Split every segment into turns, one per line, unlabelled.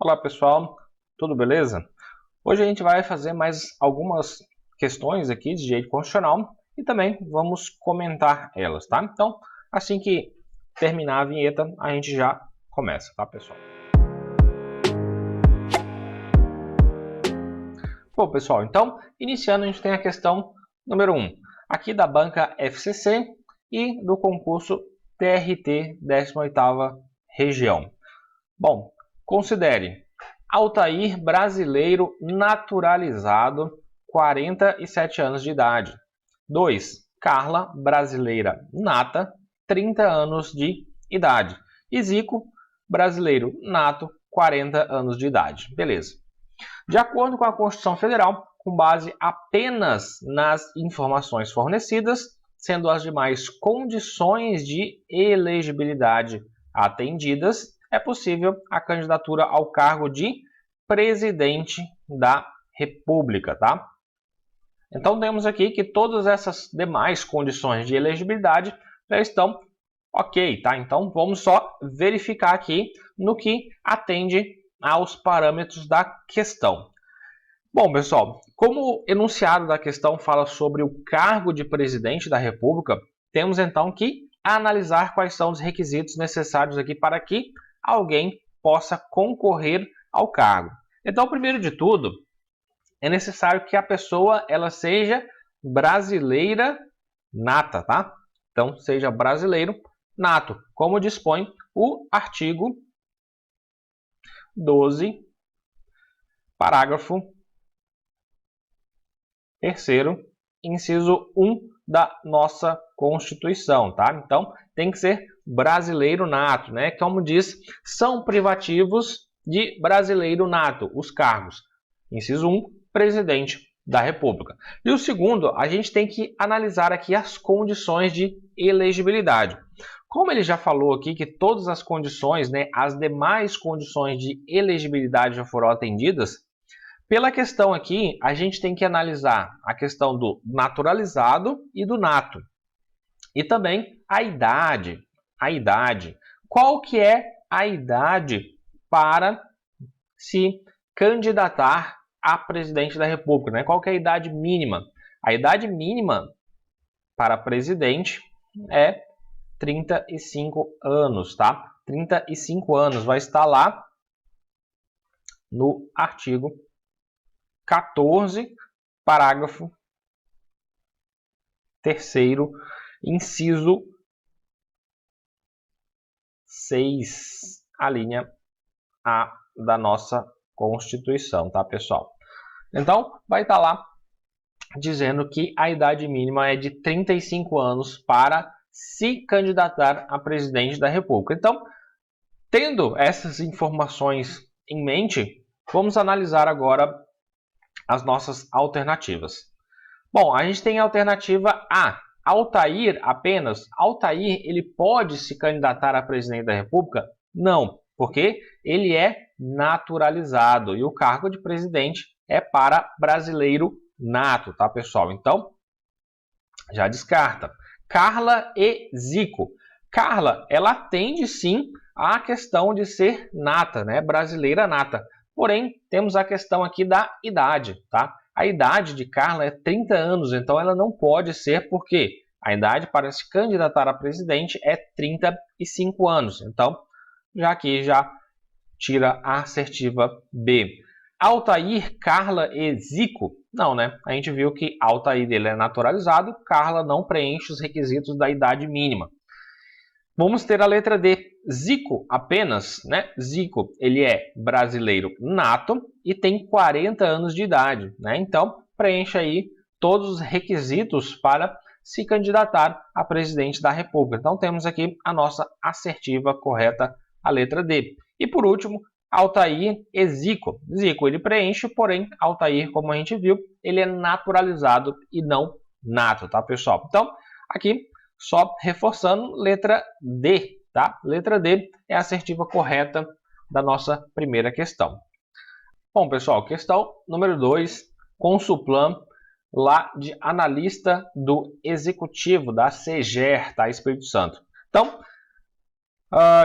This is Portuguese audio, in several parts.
Olá pessoal, tudo beleza? Hoje a gente vai fazer mais algumas questões aqui de direito constitucional e também vamos comentar elas, tá? Então, assim que terminar a vinheta, a gente já começa, tá pessoal? Bom pessoal, então, iniciando a gente tem a questão número 1, aqui da banca FCC e do concurso TRT 18ª região. Bom, considere Altair brasileiro naturalizado, 47 anos de idade. 2. Carla brasileira nata, 30 anos de idade. E Zico brasileiro nato, 40 anos de idade. Beleza. De acordo com a Constituição Federal, com base apenas nas informações fornecidas, sendo as demais condições de elegibilidade atendidas, é possível a candidatura ao cargo de presidente da República, tá? Então temos aqui que todas essas demais condições de elegibilidade já estão ok, tá? Então vamos só verificar aqui no que atende aos parâmetros da questão. Bom, pessoal, como o enunciado da questão fala sobre o cargo de presidente da República, temos então que analisar quais são os requisitos necessários aqui para que alguém possa concorrer ao cargo. Então, primeiro de tudo, é necessário que a pessoa ela seja brasileira nata, tá? Então, seja brasileiro nato, como dispõe o artigo 12, parágrafo 3º, inciso 1 da nossa Constituição, tá? Então, tem que ser brasileiro nato, né? Como diz, são privativos de brasileiro nato, os cargos. Inciso 1, presidente da República. E o segundo, a gente tem que analisar aqui as condições de elegibilidade. Como ele já falou aqui que todas as condições, né, as demais condições de elegibilidade já foram atendidas, pela questão aqui, a gente tem que analisar a questão do naturalizado e do nato. E também a idade. Qual que é a idade para se candidatar a presidente da República, né? Qual que é a idade mínima? A idade mínima para presidente é 35 anos, tá? 35 anos vai estar lá no artigo 14, parágrafo 3º, inciso 6, a linha A da nossa Constituição, tá, pessoal? Então, vai estar lá dizendo que a idade mínima é de 35 anos para se candidatar a presidente da República. Então, tendo essas informações em mente, vamos analisar agora as nossas alternativas. Bom, a gente tem a alternativa A, Altair apenas. Altair, ele pode se candidatar a presidente da República? Não, porque ele é naturalizado e o cargo de presidente é para brasileiro nato, tá, pessoal? Então, já descarta. Carla e Zico. Carla, ela atende sim à questão de ser nata, né, brasileira nata. Porém, temos a questão aqui da idade, tá? A idade de Carla é 30 anos, então ela não pode ser, porque a idade para se candidatar a presidente é 35 anos. Então, já aqui já tira a assertiva B. Altair, Carla e Zico? Não, né? A gente viu que Altair dele é naturalizado, Carla não preenche os requisitos da idade mínima. Vamos ter a letra D, Zico apenas, né? Zico, ele é brasileiro nato e tem 40 anos de idade, né? Então, preenche aí todos os requisitos para se candidatar a presidente da República. Então, temos aqui a nossa assertiva correta, a letra D. E por último, Altair e Zico. Zico, ele preenche, porém, Altair, como a gente viu, ele é naturalizado e não nato, tá, pessoal? Então, aqui, só reforçando, letra D, tá? Letra D é a assertiva correta da nossa primeira questão. Bom, pessoal, questão número 2, Consulplan, lá de analista do Executivo, da CGER, tá? Espírito Santo. Então,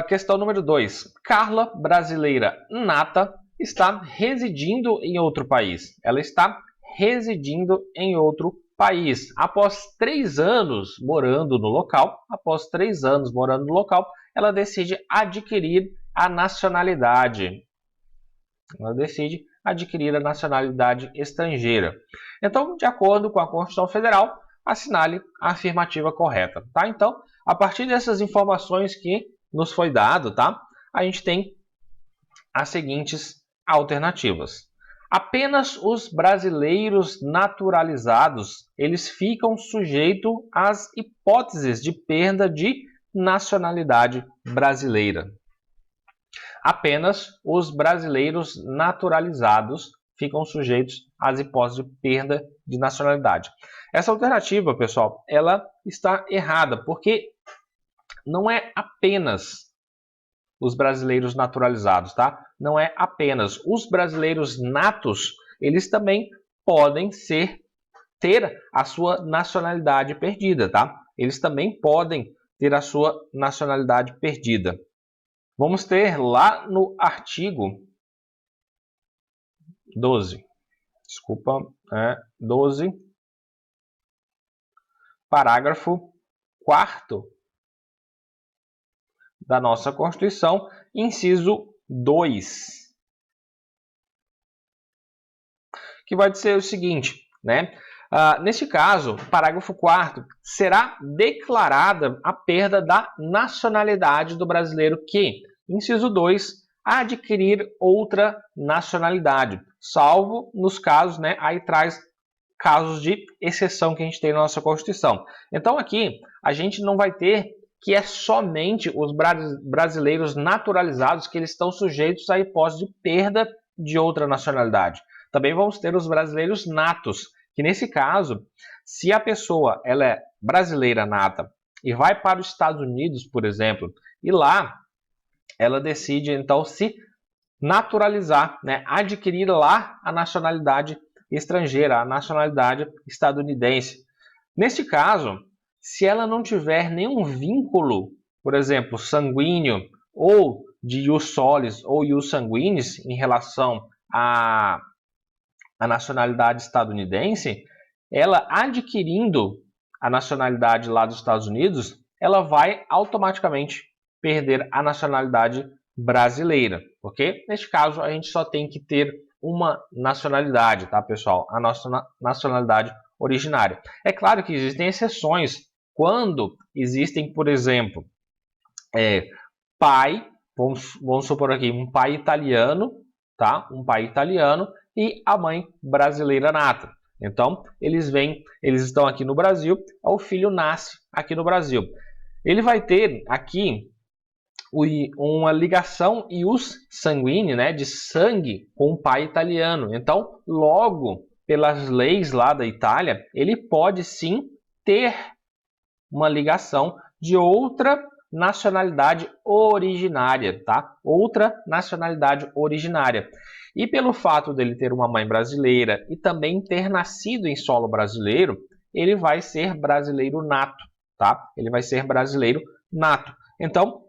questão número 2. Carla, brasileira nata, está residindo em outro país. Ela está residindo em outro país. Após 3 anos morando no local, ela decide adquirir a nacionalidade. Ela decide adquirir a nacionalidade estrangeira. Então, de acordo com a Constituição Federal, assinale a afirmativa correta, tá? Então, a partir dessas informações que nos foi dado, tá? A gente tem as seguintes alternativas. Apenas os brasileiros naturalizados, eles ficam sujeitos às hipóteses de perda de nacionalidade brasileira. Apenas os brasileiros naturalizados ficam sujeitos às hipóteses de perda de nacionalidade. Essa alternativa, pessoal, ela está errada, porque não é apenas os brasileiros naturalizados, tá? Não é apenas. Os brasileiros natos, eles também podem ter a sua nacionalidade perdida, tá? Eles também podem ter a sua nacionalidade perdida. Vamos ter lá no artigo 12, 12, parágrafo 4º da nossa Constituição, inciso 2, que vai dizer o seguinte, né? Neste caso, parágrafo 4º, será declarada a perda da nacionalidade do brasileiro que, inciso 2, adquirir outra nacionalidade, salvo nos casos, né? Aí traz casos de exceção que a gente tem na nossa Constituição. Então aqui a gente não vai ter que é somente os brasileiros naturalizados que eles estão sujeitos à hipótese de perda de outra nacionalidade. Também vamos ter os brasileiros natos, que nesse caso, se a pessoa ela é brasileira nata e vai para os Estados Unidos, por exemplo, e lá ela decide então se naturalizar, né, adquirir lá a nacionalidade estrangeira, a nacionalidade estadunidense. Neste caso, se ela não tiver nenhum vínculo, por exemplo, sanguíneo ou de ius solis ou ius sanguinis em relação à nacionalidade estadunidense, ela adquirindo a nacionalidade lá dos Estados Unidos, ela vai automaticamente perder a nacionalidade brasileira, ok? Neste caso, a gente só tem que ter uma nacionalidade, tá, pessoal? A nossa nacionalidade originária. É claro que existem exceções quando existem, por exemplo, pai, vamos supor aqui, um pai italiano, tá? Um pai italiano e a mãe brasileira nata. Então, eles estão aqui no Brasil, o filho nasce aqui no Brasil. Ele vai ter aqui uma ligação ius sanguínea, né, de sangue com o pai italiano. Então, logo, pelas leis lá da Itália, ele pode sim ter uma ligação de outra nacionalidade originária, tá? Outra nacionalidade originária. E pelo fato dele ter uma mãe brasileira e também ter nascido em solo brasileiro, ele vai ser brasileiro nato, tá? Ele vai ser brasileiro nato. Então,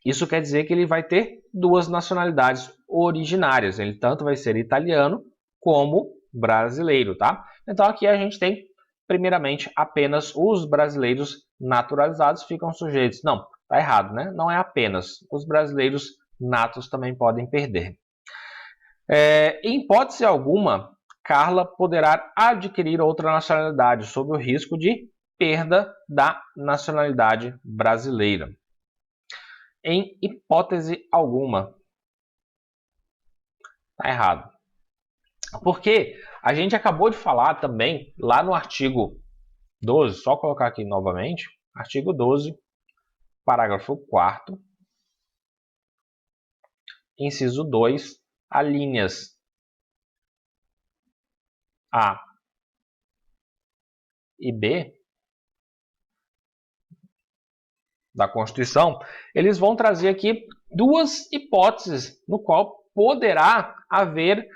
isso quer dizer que ele vai ter duas nacionalidades originárias. Ele tanto vai ser italiano como brasileiro, tá? Então aqui a gente tem, primeiramente, apenas os brasileiros naturalizados ficam sujeitos. Não, tá errado, né? Não é apenas. Os brasileiros natos também podem perder. Em hipótese alguma, Carla poderá adquirir outra nacionalidade sob o risco de perda da nacionalidade brasileira. Em hipótese alguma. Tá errado. Porque a gente acabou de falar também, lá no artigo 12, só colocar aqui novamente, artigo 12, parágrafo 4º, inciso 2, alíneas A e B da Constituição, eles vão trazer aqui duas hipóteses no qual poderá haver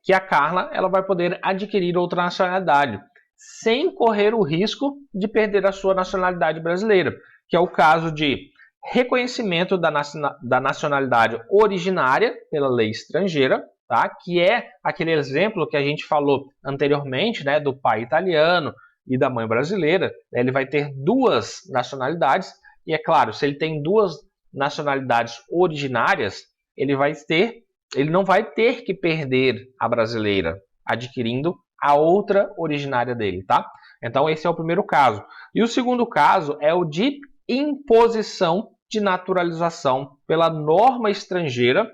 que a Carla ela vai poder adquirir outra nacionalidade sem correr o risco de perder a sua nacionalidade brasileira, que é o caso de reconhecimento da nacionalidade originária pela lei estrangeira, tá? Que é aquele exemplo que a gente falou anteriormente, né, do pai italiano e da mãe brasileira. Ele vai ter duas nacionalidades e, é claro, se ele tem duas nacionalidades originárias, ele não vai ter que perder a brasileira, adquirindo a outra originária dele, tá? Então esse é o primeiro caso. E o segundo caso é o de imposição de naturalização pela norma estrangeira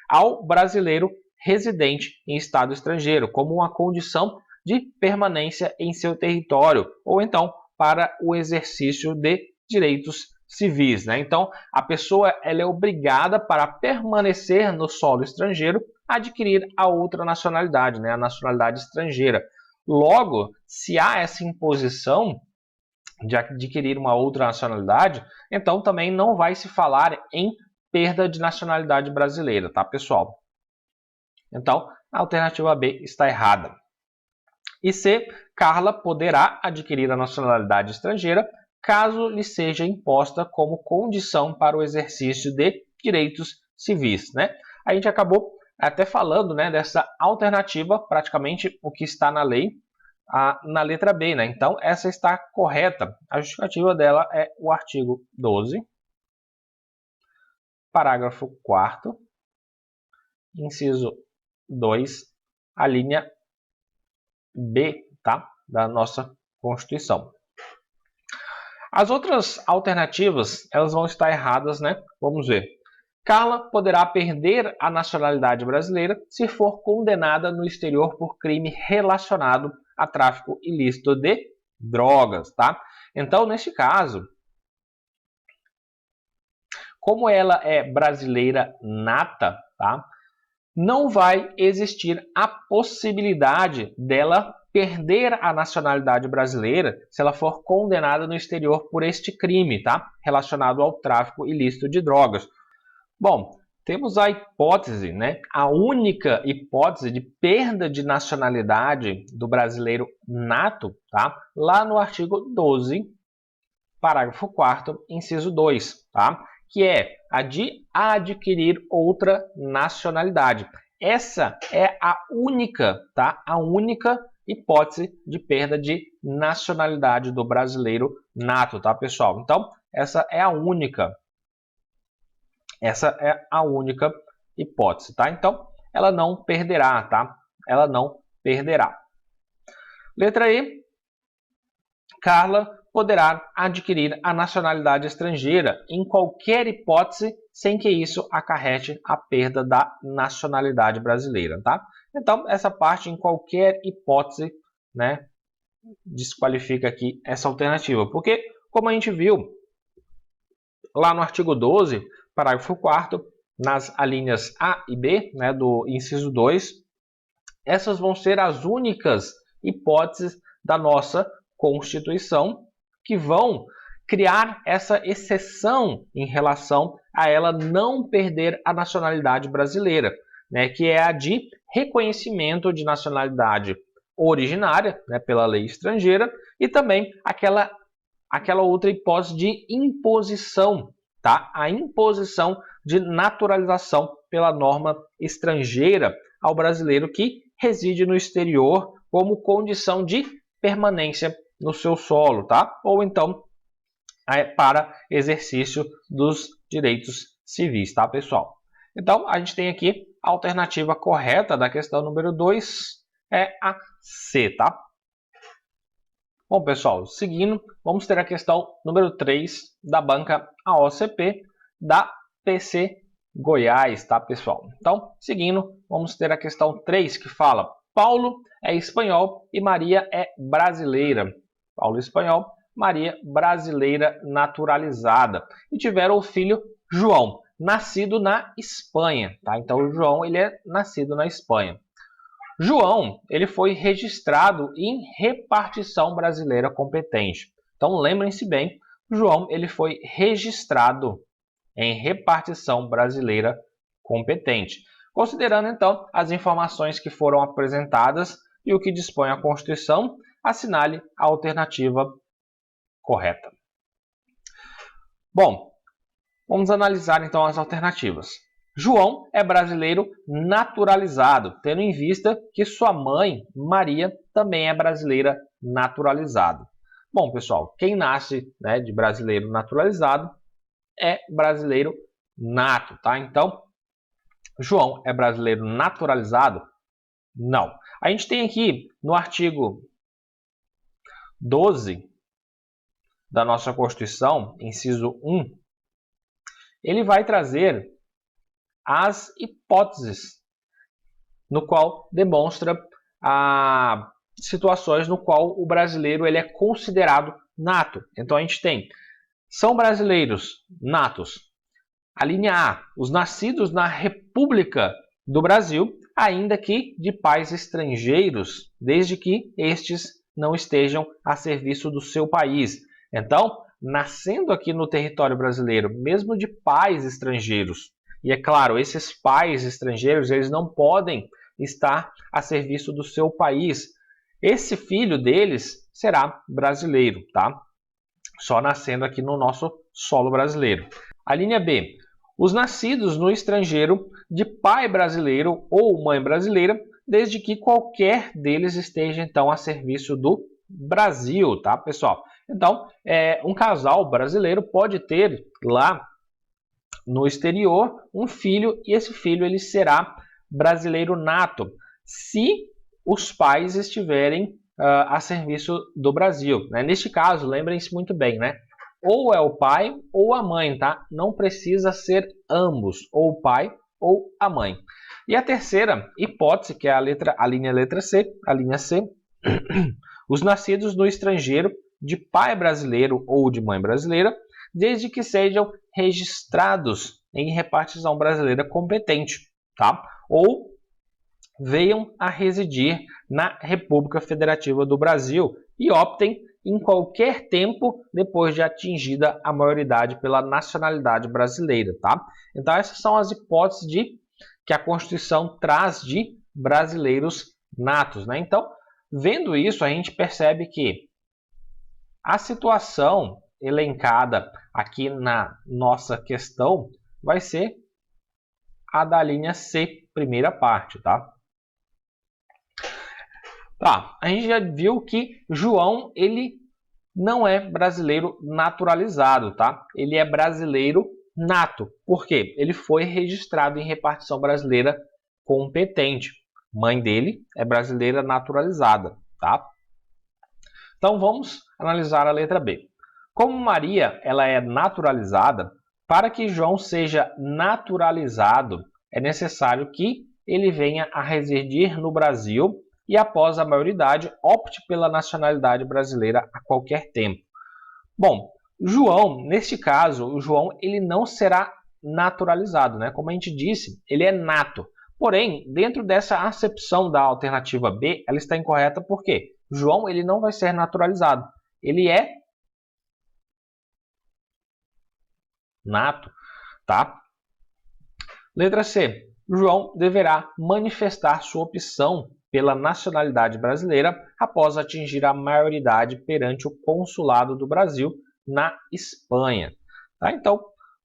ao brasileiro residente em estado estrangeiro, como uma condição de permanência em seu território, ou então para o exercício de direitos civis, né? Então, a pessoa ela é obrigada, para permanecer no solo estrangeiro, a adquirir a outra nacionalidade, né? A nacionalidade estrangeira. Logo, se há essa imposição de adquirir uma outra nacionalidade, então também não vai se falar em perda de nacionalidade brasileira, tá, pessoal? Então, a alternativa B está errada. E C, Carla poderá adquirir a nacionalidade estrangeira caso lhe seja imposta como condição para o exercício de direitos civis, né? A gente acabou até falando, né, dessa alternativa, praticamente o que está na lei, na letra B, né? Então, essa está correta. A justificativa dela é o artigo 12, parágrafo 4º, inciso 2, a linha B, tá? Da nossa Constituição. As outras alternativas, elas vão estar erradas, né? Vamos ver. Carla poderá perder a nacionalidade brasileira se for condenada no exterior por crime relacionado a tráfico ilícito de drogas, tá? Então, neste caso, como ela é brasileira nata, tá? Não vai existir a possibilidade dela perder a nacionalidade brasileira se ela for condenada no exterior por este crime, tá? Relacionado ao tráfico ilícito de drogas. Bom, temos a hipótese, né? A única hipótese de perda de nacionalidade do brasileiro nato, tá? Lá no artigo 12, parágrafo 4º, inciso 2, tá? Que é a de adquirir outra nacionalidade. Essa é a única, tá? A única hipótese de perda de nacionalidade do brasileiro nato, tá, pessoal? Então, essa é a única hipótese, tá? Então, ela não perderá, tá? Ela não perderá. Letra E. Carla poderá adquirir a nacionalidade estrangeira em qualquer hipótese, sem que isso acarrete a perda da nacionalidade brasileira, tá? Então, essa parte, em qualquer hipótese, né, desqualifica aqui essa alternativa, porque, como a gente viu lá no artigo 12, parágrafo 4º, nas alíneas A e B, né, do inciso 2, essas vão ser as únicas hipóteses da nossa Constituição que vão criar essa exceção em relação a ela não perder a nacionalidade brasileira, né, que é a de reconhecimento de nacionalidade originária, né, pela lei estrangeira, e também aquela outra hipótese de imposição, tá? A imposição de naturalização pela norma estrangeira ao brasileiro que reside no exterior como condição de permanência no seu solo, tá? Ou então para exercício dos direitos civis, tá, pessoal? Então, a gente tem aqui a alternativa correta da questão número 2, é a C, tá? Bom, pessoal, seguindo, vamos ter a questão número 3 da banca AOCP da PC Goiás, tá, pessoal? Então, seguindo, vamos ter a questão 3 que fala: Paulo é espanhol e Maria é brasileira. Paulo espanhol, Maria brasileira naturalizada. E tiveram o filho João, nascido na Espanha, tá? Então, o João, ele é nascido na Espanha. João, ele foi registrado em repartição brasileira competente. Então, lembrem-se bem, João, ele foi registrado em repartição brasileira competente. Considerando, então, as informações que foram apresentadas e o que dispõe a Constituição, assinale a alternativa correta. Bom, Vamos analisar então as alternativas. João é brasileiro naturalizado, tendo em vista que sua mãe, Maria, também é brasileira naturalizada. Bom, pessoal, quem nasce, né, de brasileiro naturalizado é brasileiro nato, tá? Então, João é brasileiro naturalizado? Não. A gente tem aqui no artigo 12 da nossa Constituição, inciso 1, ele vai trazer as hipóteses no qual demonstra a situações no qual o brasileiro ele é considerado nato. Então a gente tem, são brasileiros natos. A linha A, os nascidos na República do Brasil, ainda que de pais estrangeiros, desde que estes não estejam a serviço do seu país. Então, nascendo aqui no território brasileiro, mesmo de pais estrangeiros, e é claro, esses pais estrangeiros, eles não podem estar a serviço do seu país. Esse filho deles será brasileiro, tá? Só nascendo aqui no nosso solo brasileiro. A linha B, os nascidos no estrangeiro de pai brasileiro ou mãe brasileira, desde que qualquer deles esteja então a serviço do Brasil, tá, pessoal? Então, um casal brasileiro pode ter lá no exterior um filho e esse filho ele será brasileiro nato, se os pais estiverem a serviço do Brasil, né? Neste caso, lembrem-se muito bem, né? Ou é o pai ou a mãe, tá? Não precisa ser ambos, ou o pai ou a mãe. E a terceira hipótese, que é a linha C, os nascidos no estrangeiro de pai brasileiro ou de mãe brasileira, desde que sejam registrados em repartição brasileira competente, tá? Ou venham a residir na República Federativa do Brasil e optem em qualquer tempo depois de atingida a maioridade pela nacionalidade brasileira, tá? Então essas são as hipóteses que a Constituição traz de brasileiros natos, né? Então, vendo isso, a gente percebe que a situação elencada aqui na nossa questão vai ser a da linha C, primeira parte, tá? Tá, a gente já viu que João, ele não é brasileiro naturalizado, tá? Ele é brasileiro nato. Por quê? Ele foi registrado em repartição brasileira competente. Mãe dele é brasileira naturalizada, tá? Então vamos analisar a letra B. Como Maria ela é naturalizada, para que João seja naturalizado, é necessário que ele venha a residir no Brasil e após a maioridade opte pela nacionalidade brasileira a qualquer tempo. Bom, João, neste caso, o João ele não será naturalizado, né? Como a gente disse, ele é nato. Porém, dentro dessa acepção da alternativa B, ela está incorreta porque João ele não vai ser naturalizado. Ele é nato, tá? Letra C. João deverá manifestar sua opção pela nacionalidade brasileira após atingir a maioridade perante o consulado do Brasil na Espanha. Tá? Então,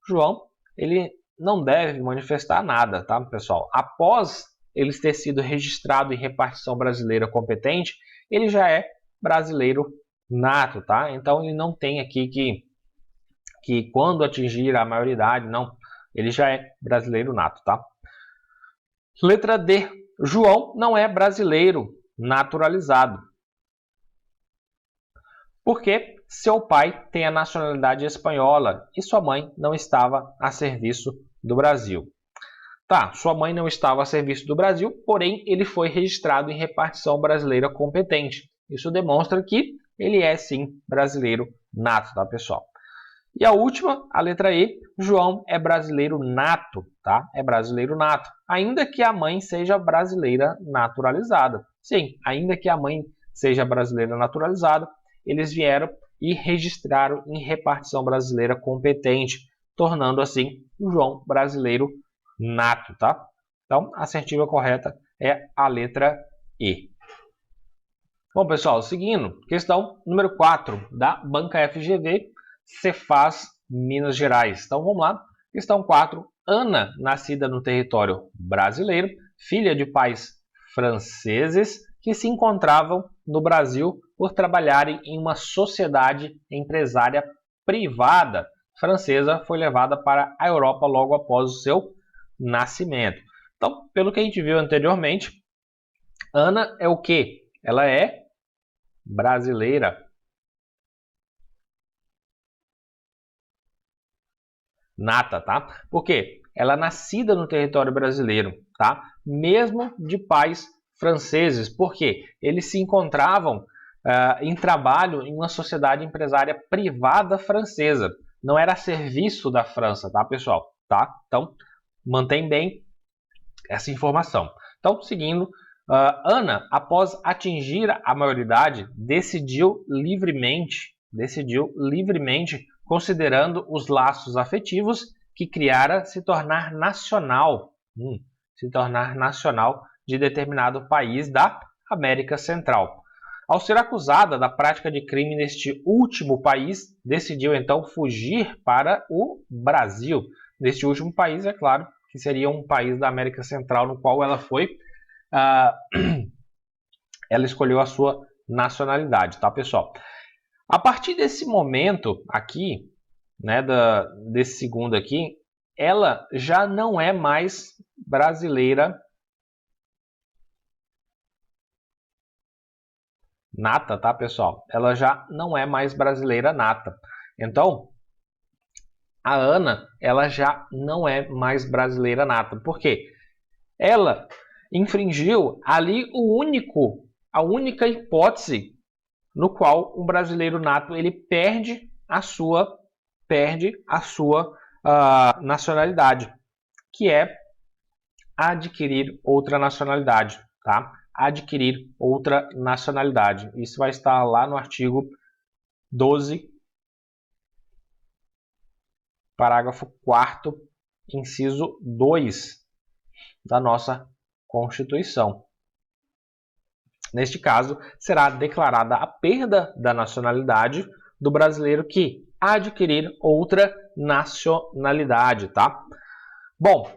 João ele não deve manifestar nada, tá, pessoal? Após ele ter sido registrado em repartição brasileira competente, ele já é brasileiro nato, tá? Então, ele não tem aqui que quando atingir a maioridade, não, ele já é brasileiro nato, tá? Letra D. João não é brasileiro naturalizado, porque seu pai tem a nacionalidade espanhola e sua mãe não estava a serviço do Brasil. Tá, sua mãe não estava a serviço do Brasil, porém ele foi registrado em repartição brasileira competente. Isso demonstra que ele é sim brasileiro nato, tá, pessoal? E a última, a letra E, João é brasileiro nato, tá? É brasileiro nato, ainda que a mãe seja brasileira naturalizada. Sim, ainda que a mãe seja brasileira naturalizada, eles vieram e registraram em repartição brasileira competente, tornando assim o João brasileiro nato, tá? Então, a assertiva correta é a letra E. Bom, pessoal, seguindo, questão número 4 da banca FGV, Cefaz, Minas Gerais. Então vamos lá. Questão 4. Ana, nascida no território brasileiro, filha de pais franceses que se encontravam no Brasil por trabalharem em uma sociedade empresária privada francesa, foi levada para a Europa logo após o seu nascimento. Então, pelo que a gente viu anteriormente, Ana é o quê? Ela é brasileira. Nata, tá? Por quê? Ela é nascida no território brasileiro, tá? Mesmo de pais franceses, porque eles se encontravam em trabalho em uma sociedade empresária privada francesa. Não era a serviço da França, tá, pessoal? Tá? Então, mantém bem essa informação. Então, seguindo, Ana, após atingir a maioridade, decidiu livremente, considerando os laços afetivos que criara, se tornar nacional de determinado país da América Central. Ao ser acusada da prática de crime neste último país, decidiu então fugir para o Brasil. Neste último país, é claro, que seria um país da América Central no qual ela foi, ela escolheu a sua nacionalidade, tá, pessoal? A partir desse momento aqui, né, desse segundo aqui, ela já não é mais brasileira nata, tá, pessoal? Ela já não é mais brasileira nata. Então, a Ana, ela já não é mais brasileira nata. Por quê? Ela infringiu ali a única hipótese no qual o brasileiro nato ele perde a sua nacionalidade, que é adquirir outra nacionalidade, tá? Adquirir outra nacionalidade. Isso vai estar lá no artigo 12, parágrafo 4º, inciso 2 da nossa Constituição. Neste caso, será declarada a perda da nacionalidade do brasileiro que adquirir outra nacionalidade, tá? Bom,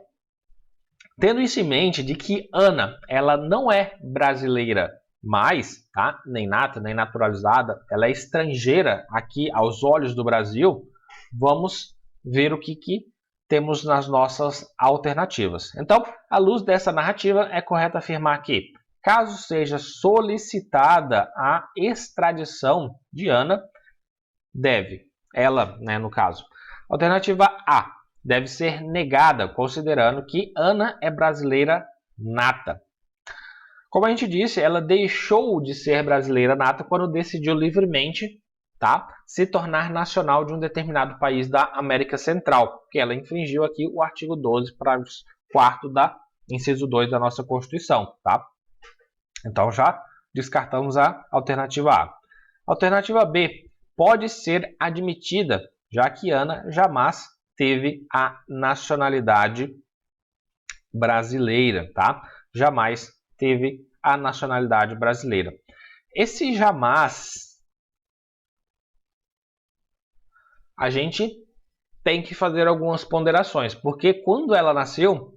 tendo isso em mente de que Ana, ela não é brasileira mais, tá? Nem nata, nem naturalizada, ela é estrangeira aqui aos olhos do Brasil, vamos ver o que temos nas nossas alternativas. Então, à luz dessa narrativa, é correto afirmar que, caso seja solicitada a extradição de Ana, ela, né, no caso. Alternativa A, deve ser negada, considerando que Ana é brasileira nata. Como a gente disse, ela deixou de ser brasileira nata quando decidiu livremente, tá, se tornar nacional de um determinado país da América Central, porque ela infringiu aqui o artigo 12, parágrafo 4º da inciso 2 da nossa Constituição, tá? Então já descartamos a alternativa A. Alternativa B pode ser admitida, já que Ana jamais teve a nacionalidade brasileira, tá? Jamais teve a nacionalidade brasileira. Esse jamais, a gente tem que fazer algumas ponderações, porque quando ela nasceu,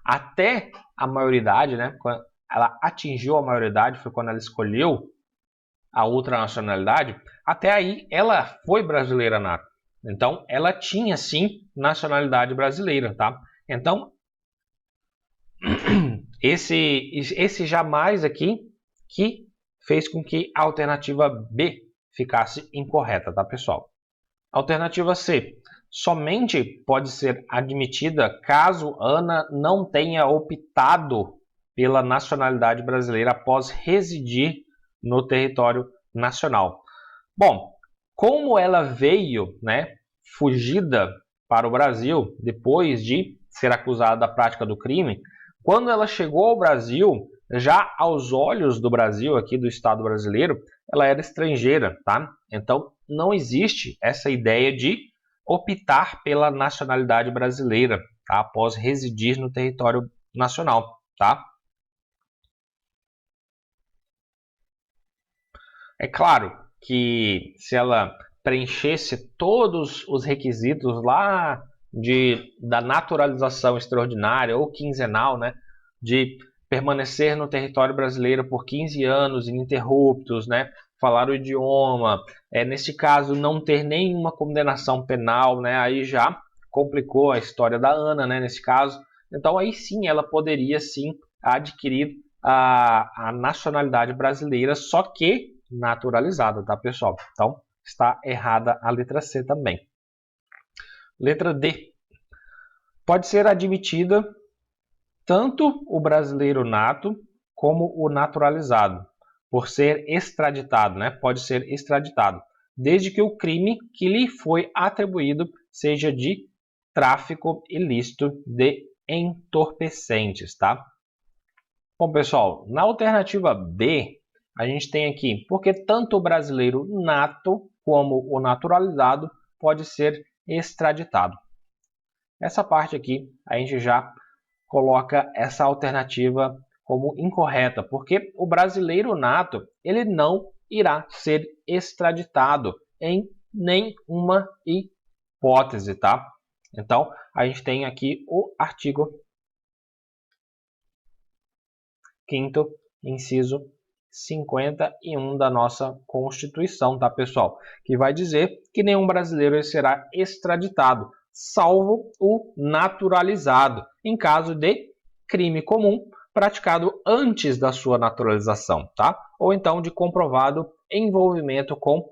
até a maioridade, né? Quando ela atingiu a maioridade, foi quando ela escolheu a outra nacionalidade, até aí ela foi brasileira nata. Então, ela tinha sim nacionalidade brasileira, tá? Então, esse jamais aqui que fez com que a alternativa B ficasse incorreta, tá, pessoal? Alternativa C. Somente pode ser admitida caso Ana não tenha optado pela nacionalidade brasileira após residir no território nacional. Bom, como ela veio, né, fugida para o Brasil depois de ser acusada da prática do crime, quando ela chegou ao Brasil, já aos olhos do Brasil, aqui do Estado brasileiro, ela era estrangeira, tá? Então, não existe essa ideia de optar pela nacionalidade brasileira, tá? Após residir no território nacional, tá? É claro que se ela preenchesse todos os requisitos lá da naturalização extraordinária ou quinzenal, né, de permanecer no território brasileiro por 15 anos ininterruptos, né, falar o idioma, nesse caso não ter nenhuma condenação penal, né, aí já complicou a história da Ana, né, nesse caso. Então aí sim ela poderia sim adquirir a nacionalidade brasileira, só que naturalizada, tá, pessoal? Então está errada a letra C também. Letra D. Pode ser admitida tanto o brasileiro nato como o naturalizado, por ser extraditado, né? Pode ser extraditado, desde que o crime que lhe foi atribuído seja de tráfico ilícito de entorpecentes, tá? Bom, pessoal, na alternativa B, a gente tem aqui, porque tanto o brasileiro nato como o naturalizado pode ser extraditado. Essa parte aqui, a gente já coloca essa alternativa como incorreta, porque o brasileiro nato, ele não irá ser extraditado em nenhuma hipótese, tá? Então, a gente tem aqui o artigo 5º, inciso 51 da nossa Constituição, tá, pessoal? Que vai dizer que nenhum brasileiro será extraditado, salvo o naturalizado, em caso de crime comum praticado antes da sua naturalização, tá? Ou então de comprovado envolvimento com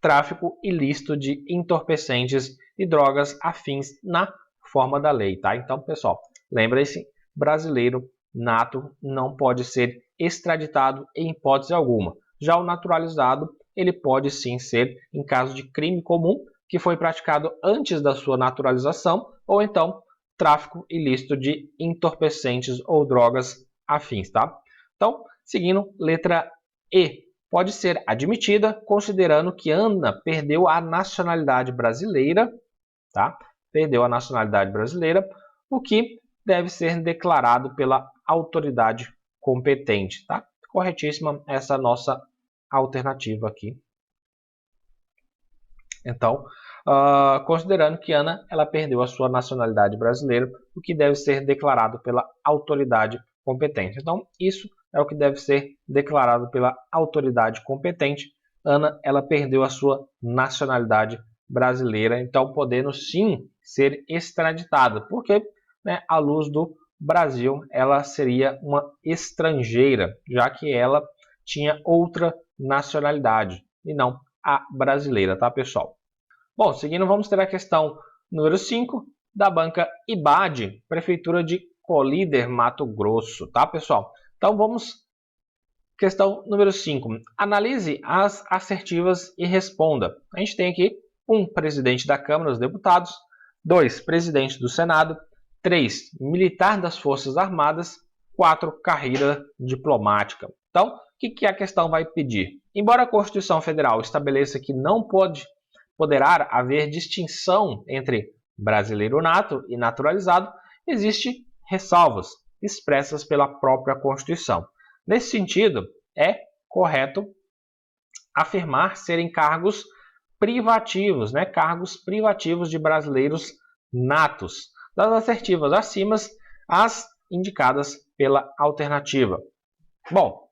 tráfico ilícito de entorpecentes e drogas afins na forma da lei, tá? Então, pessoal, lembre-se, brasileiro nato não pode ser extraditado em hipótese alguma. Já o naturalizado, ele pode sim ser em caso de crime comum que foi praticado antes da sua naturalização, ou então tráfico ilícito de entorpecentes ou drogas afins, tá? Então, seguindo, letra E. Pode ser admitida considerando que Ana perdeu a nacionalidade brasileira, tá? Perdeu a nacionalidade brasileira, o que deve ser declarado pela autoridade competente, tá? Corretíssima essa nossa alternativa aqui. Então, considerando que Ana ela perdeu a sua nacionalidade brasileira, o que deve ser declarado pela autoridade competente. Então, isso é o que deve ser declarado pela autoridade competente. Ana ela perdeu a sua nacionalidade brasileira, então podendo sim ser extraditada, porque, né, à luz do Brasil, ela seria uma estrangeira, já que ela tinha outra nacionalidade e não a brasileira, tá, pessoal? Bom, seguindo, vamos ter a questão número 5 da banca IBAD, Prefeitura de Colíder, Mato Grosso, tá, pessoal? Então vamos, questão número 5. Analise as assertivas e responda. A gente tem aqui 1. Presidente da Câmara dos Deputados, 2. Presidente do Senado, 3. Militar das Forças Armadas, 4. Carreira diplomática. Então, o que a questão vai pedir? Embora a Constituição Federal estabeleça que não poderá haver distinção entre brasileiro nato e naturalizado, existem ressalvas expressas pela própria Constituição. Nesse sentido, é correto afirmar serem cargos privativos, né? Cargos privativos de brasileiros natos. Das assertivas acima, as indicadas pela alternativa. Bom,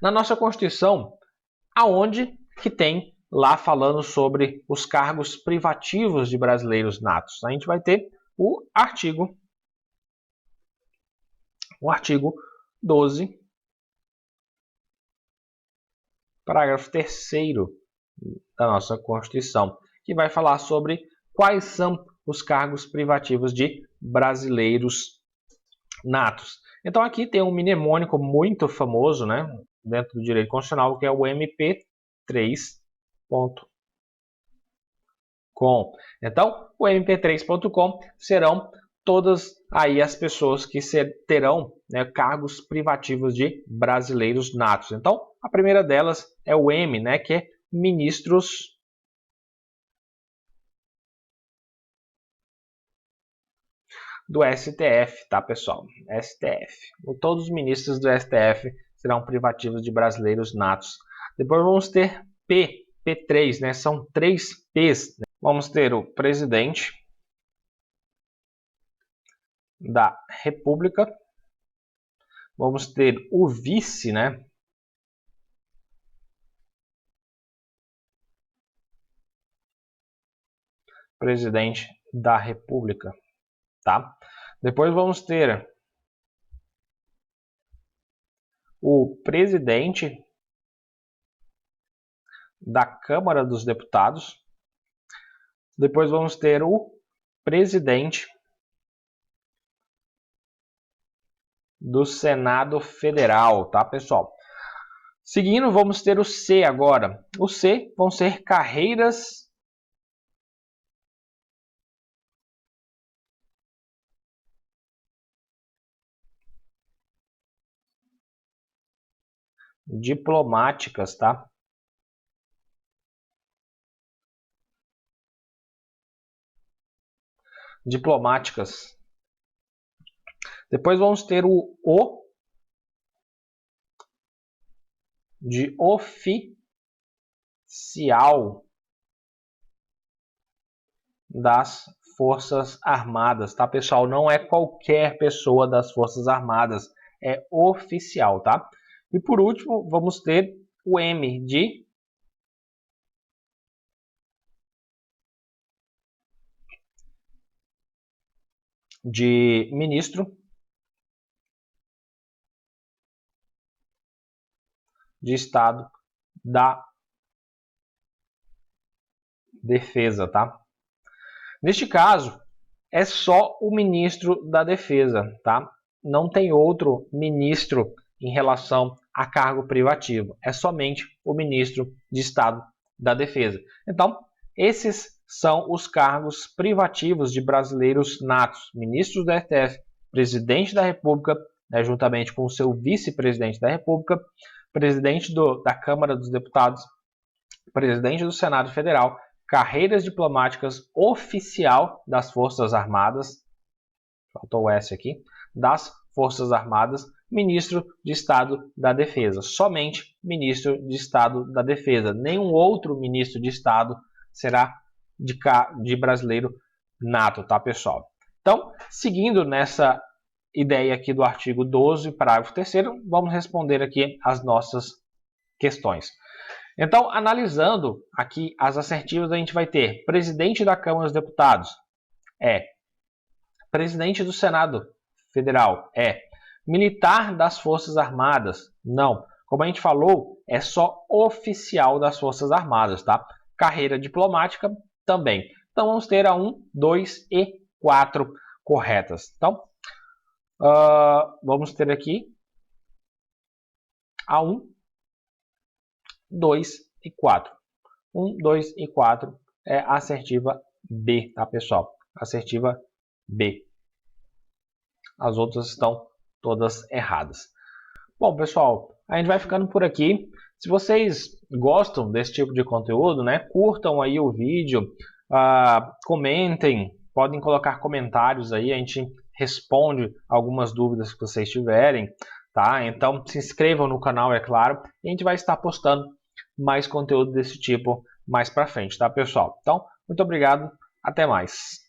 na nossa Constituição, aonde que tem lá falando sobre os cargos privativos de brasileiros natos? A gente vai ter o artigo 12, parágrafo 3º da nossa Constituição, que vai falar sobre quais são os cargos privativos de brasileiros natos. Então aqui tem um mnemônico muito famoso, né, dentro do direito constitucional, que é o MP3.com. Então, o MP3.com serão todas aí as pessoas que terão, né, cargos privativos de brasileiros natos. Então, a primeira delas é o M, né, que é ministros do STF, tá, pessoal? STF. Todos os ministros do STF serão privativos de brasileiros natos. Depois vamos ter P, P3, né? São 3 Ps. Né? Vamos ter o presidente, da República. Vamos ter o vice, né? Presidente da República, tá? Depois vamos ter o presidente da Câmara dos Deputados. Depois vamos ter o presidente do Senado Federal, tá, pessoal? Seguindo, vamos ter o C agora. O C vão ser carreiras diplomáticas, tá? Diplomáticas. Depois vamos ter o de oficial das Forças Armadas, tá, pessoal? Não é qualquer pessoa das Forças Armadas, é oficial, tá? E por último, vamos ter o M de ministro de Estado da Defesa, tá? Neste caso, é só o ministro da Defesa, tá? Não tem outro ministro em relação a cargo privativo. É somente o ministro de Estado da Defesa. Então, esses são os cargos privativos de brasileiros natos. Ministros do STF, presidente da República, né, juntamente com o seu vice-presidente da República, presidente da Câmara dos Deputados, presidente do Senado Federal, carreiras diplomáticas oficial das Forças Armadas, faltou o S aqui, das Forças Armadas, ministro de Estado da Defesa. Somente ministro de Estado da Defesa. Nenhum outro ministro de Estado será de brasileiro nato, tá, pessoal? Então, seguindo nessa ideia aqui do artigo 12, parágrafo 3º, vamos responder aqui as nossas questões. Então, analisando aqui as assertivas, a gente vai ter presidente da Câmara dos Deputados, presidente do Senado Federal, militar das Forças Armadas, não. Como a gente falou, é só oficial das Forças Armadas, tá? Carreira diplomática também. Então, vamos ter a 1, 2 e 4 corretas. Então, vamos ter aqui a 1, 2 e 4. 1, 2 e 4 é a assertiva B, tá, pessoal? Assertiva B. As outras estão todas erradas. Bom, pessoal, a gente vai ficando por aqui. Se vocês gostam desse tipo de conteúdo, né, curtam aí o vídeo, comentem, podem colocar comentários aí, a gente responde algumas dúvidas que vocês tiverem, tá? Então, se inscrevam no canal, é claro, e a gente vai estar postando mais conteúdo desse tipo mais para frente, tá, pessoal? Então, muito obrigado, até mais.